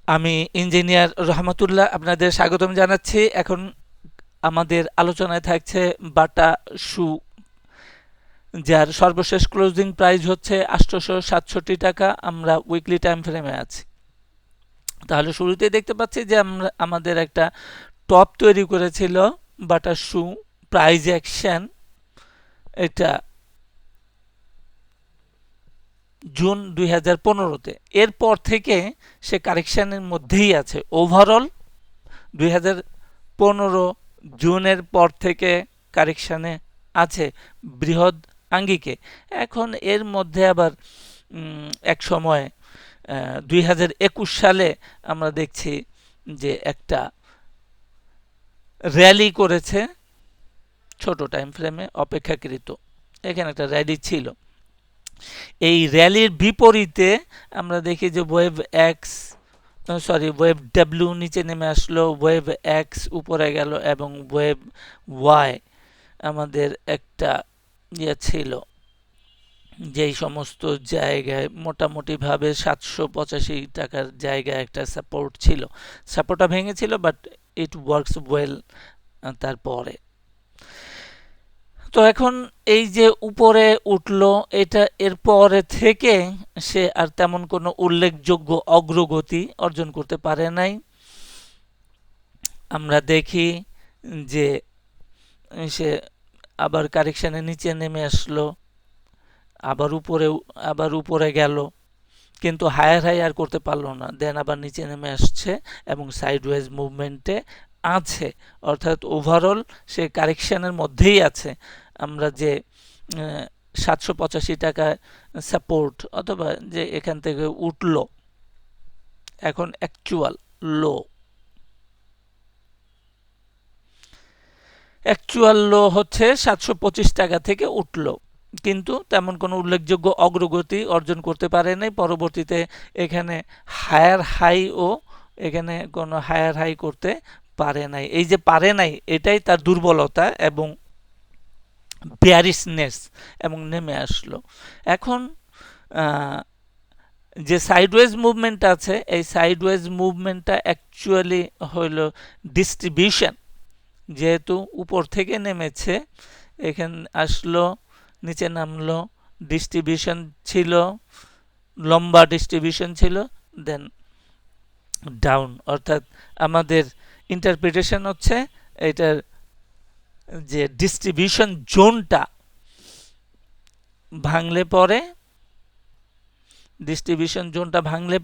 আমি ইঞ্জিনিয়ার রহমতুল্লাহ আপনাদের স্বাগতম জানাচ্ছি। এখন আমাদের আলোচনায় থাকছে বাটা শু, যার সর্বশেষ ক্লোজিং প্রাইস হচ্ছে ৮৬৭ টাকা। আমরা উইকলি টাইম ফ্রেমে আছি। তাহলে শুরুতেই দেখতে পাচ্ছি যে আমরা আমাদের একটা টপ তৈরি করেছিল বাটা শু প্রাইজ অ্যাকশন, এটা জুন 2015-তে। এরপর থেকে সে কারেকশনের মধ্যেই আছে। ওভারঅল 2015 জুনের পর থেকে কারেকশানে আছে বৃহৎ আঙ্গিকে। এখন এর মধ্যে আবার এক সময় 2021 সালে আমরা দেখছি যে একটা র্যালি করেছে ছোট টাইম ফ্রেমে অপেক্ষাকৃত। এখানে একটা র্যালি ছিল। এই র্যালির বিপরীতে আমরা দেখি যে ওয়েব ডাব্লিউ নিচে নেমে আসলো, ওয়েব এক্স উপরে গেল এবং ওয়েব ওয়াই আমাদের একটা ইয়ে ছিল, যেই সমস্ত জায়গায় মোটামুটিভাবে 785 টাকার জায়গায় একটা সাপোর্ট ছিল। সাপোর্টটা ভেঙেছিল, বাট ইট ওয়ার্কস ওয়েল তারপরে। তো এখন এই যে উপরে উঠলো, এটা এরপরে থেকে সে আর তেমন কোনো উল্লেখযোগ্য অগ্রগতি অর্জন করতে পারে নাই। আমরা দেখি যে সে আবার কারেকশানে নিচে নেমে আসলো, আবার উপরে গেল, কিন্তু হায়ার হাই আর করতে পারলো না। দেন আবার নিচে নেমে আসছে এবং সাইডওয়েজ মুভমেন্টে আছে, অর্থাৎ ওভারঅল সে কারেকশনের মধ্যেই আছে। আমরা যে 785 টাকা সাপোর্ট অথবা যে এখান থেকে উঠলো, এখন অ্যাকচুয়াল লো হচ্ছে 725 টাকা থেকে উঠলো, কিন্তু তেমন কোনো উল্লেখযোগ্য অগ্রগতি অর্জন করতে পারে নাই। পরবর্তীতে এখানে হায়ার হাই ও এখানে কোনো হায়ার হাই করতে পারে নাই। এই যে পারে নাই, এটাই তার দুর্বলতা এবং বেয়ারিশনেস, এবং নেমে আসলো। এখন যে সাইডওয়েজ মুভমেন্ট আছে, এই সাইডওয়েজ মুভমেন্টটা অ্যাকচুয়ালি হইল ডিস্ট্রিবিউশন। যেহেতু উপর থেকে নেমেছে, এখানে আসলো, নিচে নামলো, ডিস্ট্রিবিউশন ছিল, লম্বা ডিস্ট্রিবিউশন ছিল, দেন ডাউন। অর্থাৎ আমাদের ইন্টারপ্রিটেশন হচ্ছে এটার যে ডিস্ট্রিবিউশন জোনটা ভাঙলে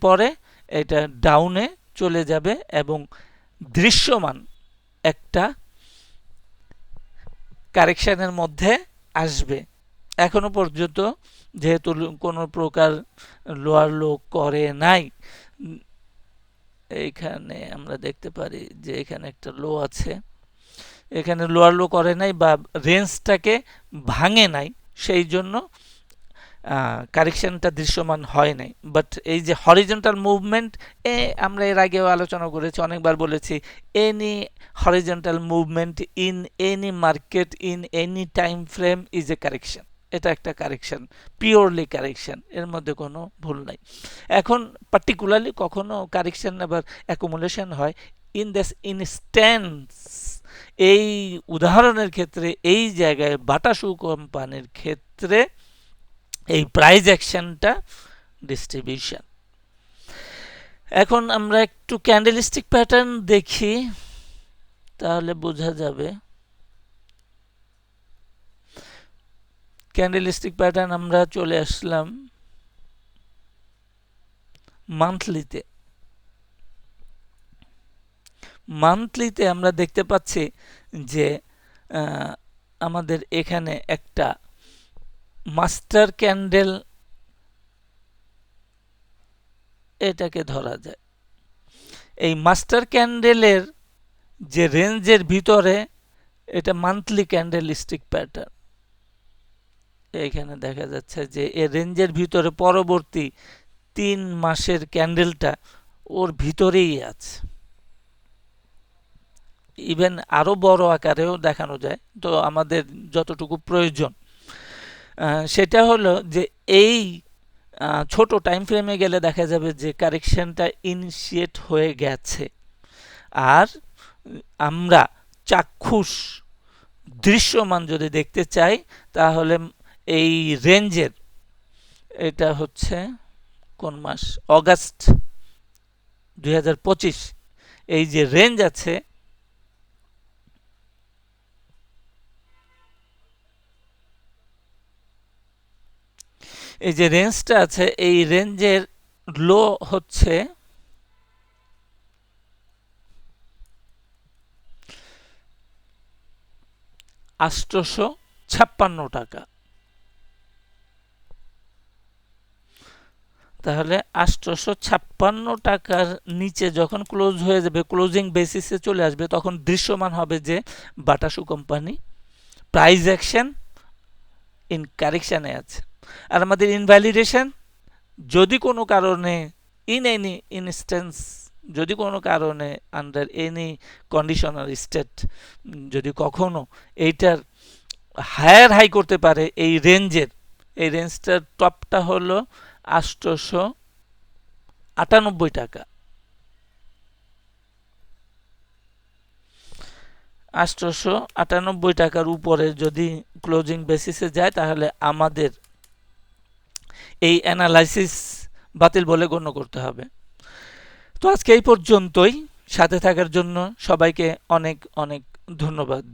পরে এটা ডাউনে চলে যাবে এবং দৃশ্যমান একটা কারেকশনের মধ্যে আসবে। এখনো পর্যন্ত যেহেতু কোনো প্রকার লোয়ার লো করে নাই, এইখানে আমরা দেখতে পারি যে এখানে একটা লো আছে, এখানে লোয়ার লো করে নাই বা রেঞ্জটাকে ভাঙে নাই, সেই জন্য কারেকশনটা দৃশ্যমান হয় নাই। বাট এই যে হরিজন্টাল মুভমেন্ট, আমরা এর আগেও আলোচনা করেছি, অনেকবার বলেছি, any horizontal movement in any market in any time frame is a correction. এটা একটা কারেকশন, পিওরলি কারেকশন, এর মধ্যে কোনো ভুল নাই। এখন পার্টিকুলারলি কখনো কারেকশন আবার অ্যাকুমুলেশন হয়। ইন দিস ইনস্ট্যান্স, এই উদাহরণের ক্ষেত্রে, এই জায়গায় বাটা শু কোম্পানির ক্ষেত্রে এই প্রাইস অ্যাকশনটা ডিস্ট্রিবিউশন। এখন আমরা একটু ক্যান্ডেলস্টিক প্যাটার্ন দেখি, তাহলে বোঝা যাবে। ক্যান্ডেলস্টিক প্যাটার্ন আমরা চলে আসলাম মান্থলিতে আমরা দেখতে পাচ্ছি যে আমাদের এখানে একটা মাস্টার ক্যান্ডেল, এটাকে ধরা যায়। এই মাস্টার ক্যান্ডেলের যে রেঞ্জের ভিতরে, এটা মান্থলি ক্যান্ডেলস্টিক প্যাটার্ন। এখানে দেখা যাচ্ছে যে এর রেঞ্জের ভিতরে পরবর্তী 3 মাসের ক্যান্ডেলটা ওর ভিতরেই আছে। ইভেন আরো বড় আকারেও দেখানো যায়, তো আমাদের যতটুকু প্রয়োজন সেটা হলো যে এই ছোট টাইম ফ্রেমে গেলে দেখা যাবে যে কারেকশনটা ইনিশিয়েট হয়ে গেছে। আর আমরা চাক্ষুষ দৃশ্যমান যদি দেখতে চাই তাহলে এই রেঞ্জের, এটা হচ্ছে কোন মাস, অগাস্ট 2025, এই যে রেঞ্জ আছে, এই যে রেঞ্জটা আছে, এই রেঞ্জের লো হচ্ছে 856 টাকা। তাহলে 856 টাকার নিচে যখন ক্লোজ হয়ে যাবে, ক্লোজিং বেসিসে চলে আসবে, তখন দৃশ্যমান হবে যে বাটা শু কোম্পানি প্রাইস অ্যাকশন ইন কারেকশানে আছে। আর আমাদের ইনভ্যালিডেশন, যদি কোনো কারণে ইন এনি ইনস্ট্যান্স, যদি কোনো কারণে আন্ডার এনি কন্ডিশনাল স্টেট যদি কখনো এইটার হায়ার হাই করতে পারে এই রেঞ্জের, এই রেঞ্জটার টপটা হলো 898 টাকা। 898 টাকার উপরে যদি ক্লোজিং বেসিসে যায় তাহলে আমাদের এই অ্যানালাইসিস বাতিল বলে গণ্য করতে হবে। তো আজকে এই পর্যন্তই। সাথে থাকার জন্য সবাইকে অনেক অনেক ধন্যবাদ।